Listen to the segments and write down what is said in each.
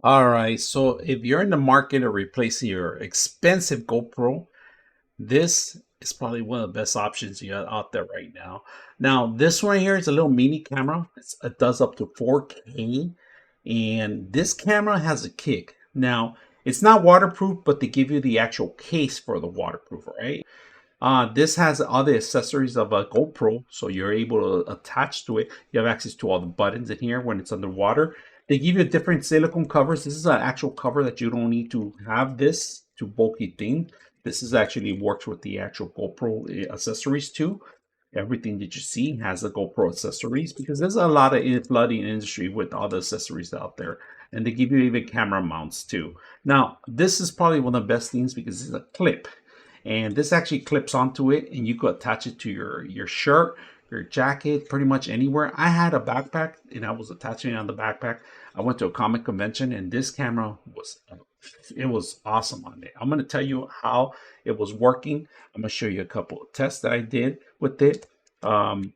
All right, so if you're in the market of replacing your expensive GoPro, this is probably one of the best options you have out there right now. Now, this one here is a little mini camera. It does up to 4K, and this camera has a kick. Now, it's not waterproof, but they give you the actual case for the waterproof, right? This has all the accessories of a GoPro, so you're able to attach to it. You have access to all the buttons in here when it's underwater. They give you different silicone covers. This is an actual cover that you don't need to have this to bulky thing. This is actually works with the actual GoPro accessories too. Everything that you see has the GoPro accessories because there's a lot of flooding industry with all the accessories out there. And they give you even camera mounts too. Now, this is probably one of the best things because it's a clip, and this actually clips onto it and you could attach it to your shirt, your jacket, pretty much anywhere. I had a backpack and I was attaching it on the backpack. I went to a comic convention and this camera was awesome on it. I'm going to tell you how it was working. I'm going to show you a couple of tests that I did with it.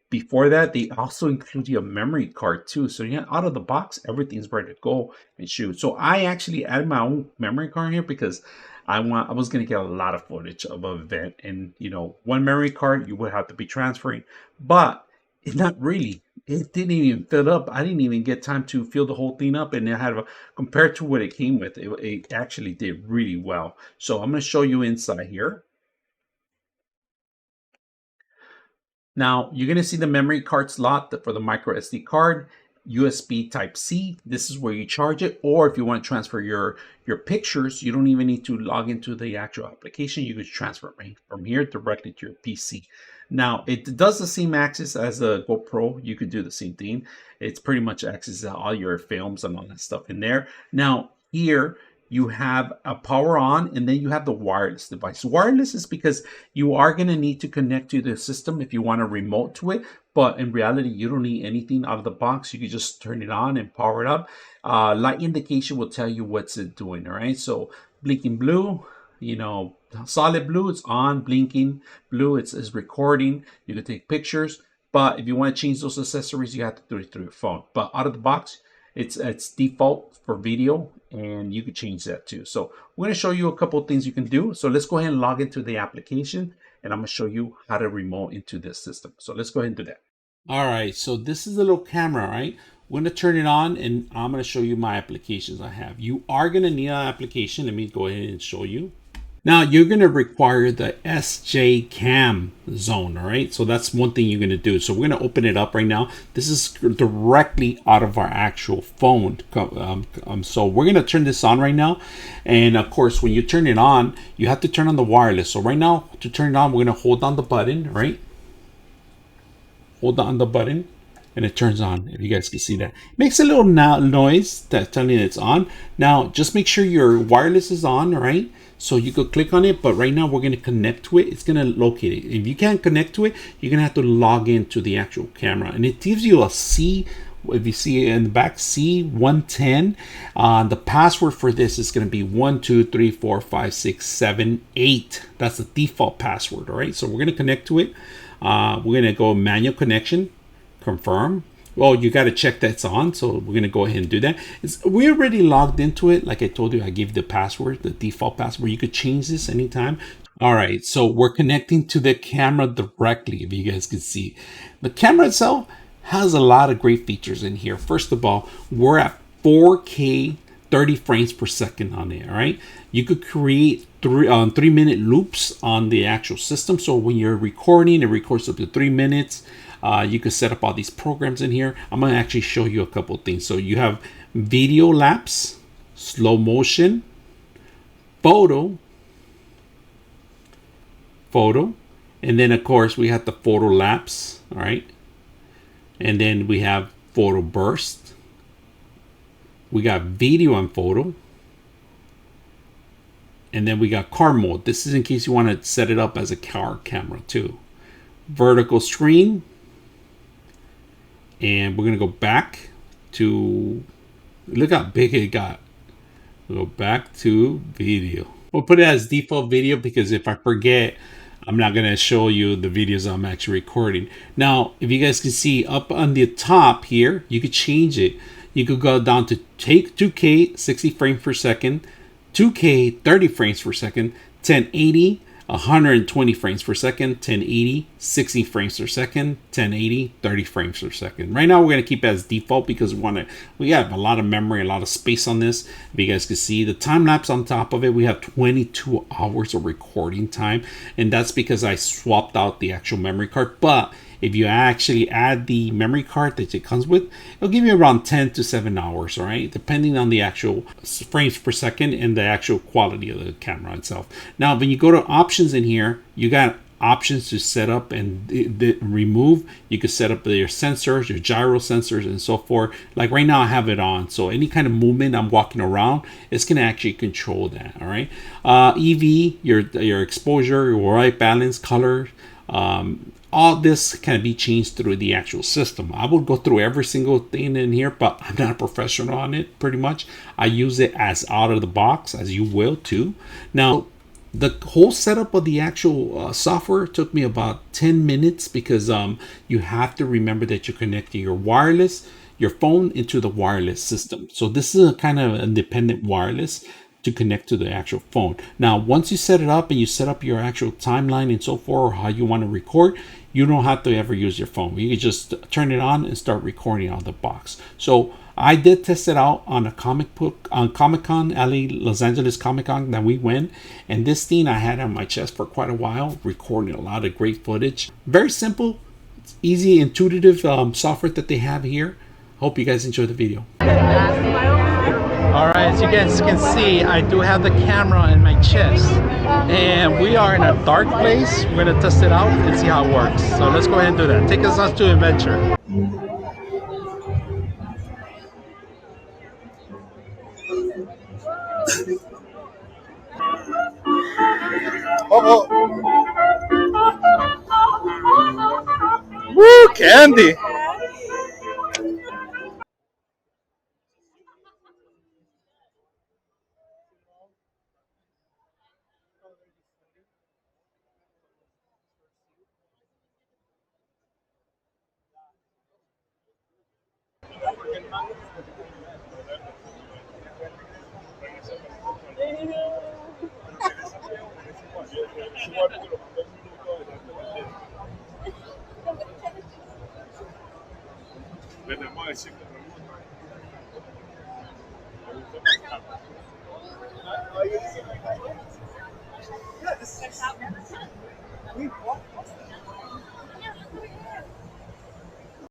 Before that, they also include you a memory card too. So yeah, out of the box, everything's ready to go and shoot. So I actually added my own memory card here because I was going to get a lot of footage of an event, and one memory card you would have to be transferring, but it not really. It didn't even fill up. I didn't even get time to fill the whole thing up, and it had compared to what it came with, it actually did really well. So I'm going to show you inside here. Now you're going to see the memory card slot for the micro SD card, USB Type C. This is where you charge it, or if you want to transfer your pictures, you don't even need to log into the actual application. You could transfer it from here directly to your PC. Now it does the same access as a GoPro. You could do the same thing. It's pretty much access all your films and all that stuff in there. Now here you have a power on, and then you have the wireless device. Wireless is because you are going to need to connect to the system if you want to remote to it, but in reality you don't need anything out of the box. You can just turn it on and power it up. Light indication will tell you what's it doing. All right, so blinking blue, solid blue, it's on. Blinking blue, it's recording. You can take pictures, but if you want to change those accessories, you have to do it through your phone. But out of the box, it's default for video, and you can change that too. So we're going to show you a couple of things you can do. So let's go ahead and log into the application, and I'm going to show you how to remote into this system. So let's go ahead and do that. All right, so this is the little camera, right? We're going to turn it on, and I'm going to show you my applications I have. You are going to need an application. Let me go ahead and show you. Now you're going to require the SJCAM zone, all right? So that's one thing you're going to do. So we're going to open it up right now. This is directly out of our actual phone. So we're going to turn this on right now. And of course, when you turn it on, you have to turn on the wireless. So right now, to turn it on, we're going to hold down the button, right? Hold on the button, and it turns on. If you guys can see that, it makes a little noise that's telling you it's on. Now just make sure your wireless is on, right? So you could click on it, but right now we're going to connect to it. It's going to locate it. If you can't connect to it, you're going to have to log into the actual camera, and it gives you a C. If you see it in the back, C110. The password for this is going to be 1234567 That's the default password. All right, so we're going to connect to it. We're going to go manual connection, confirm. Well, you got to check that's on, so we're going to go ahead and do that. We're already logged into it. Like I told you, I gave the password, the default password. You could change this anytime. All right, so we're connecting to the camera directly, if you guys can see. The camera itself has a lot of great features in here. First of all, we're at 4K 30 frames per second on it. All right, you could create 3-minute loops on the actual system. So when you're recording, it records up to 3 minutes. You could set up all these programs in here. I'm going to actually show you a couple of things. So you have video lapse, slow motion, photo, and then of course we have the photo lapse. All right, and then we have photo burst. We got video and photo, and then we got car mode. This is in case you want to set it up as a car camera too. Vertical screen. And we're going to go back to, look how big it got. We'll go back to video. We'll put it as default video because if I forget, I'm not going to show you the videos I'm actually recording. Now, if you guys can see up on the top here, you could change it. You could go down to take 2K 60 frames per second, 2K 30 frames per second, 1080 120 frames per second, 1080 60 frames per second, 1080 30 frames per second. Right now we're going to keep it as default because we have a lot of memory, a lot of space on this. If you guys can see the time lapse on top of it, we have 22 hours of recording time, and that's because I swapped out the actual memory card. But if you actually add the memory card that it comes with, it'll give you around 10 to 7 hours, all right, depending on the actual frames per second and the actual quality of the camera itself. Now, when you go to options in here, you got options to set up and remove. You can set up your sensors, your gyro sensors, and so forth. Like right now I have it on, so any kind of movement I'm walking around, it's going to actually control that. All right, EV, your exposure, your white balance, color, all this can be changed through the actual system. I will go through every single thing in here, but I'm not a professional on it. Pretty much I use it as out of the box, as you will too. Now, the whole setup of the actual software took me about 10 minutes because you have to remember that you're connecting your phone into the wireless system. So this is a kind of independent wireless to connect to the actual phone. Now, once you set it up and you set up your actual timeline and so forth, or how you want to record, you don't have to ever use your phone. You can just turn it on and start recording out of the box. So I did test it out on a Comic-Con, Los Angeles Comic-Con that we went. And this thing I had on my chest for quite a while, recording a lot of great footage. Very simple, easy, intuitive software that they have here. Hope you guys enjoy the video. All right, as you guys can see, I do have the camera in my chest, and we are in a dark place. We're gonna test it out and see how it works. So let's go ahead and do that. Take us on to adventure. Oh, woo, candy!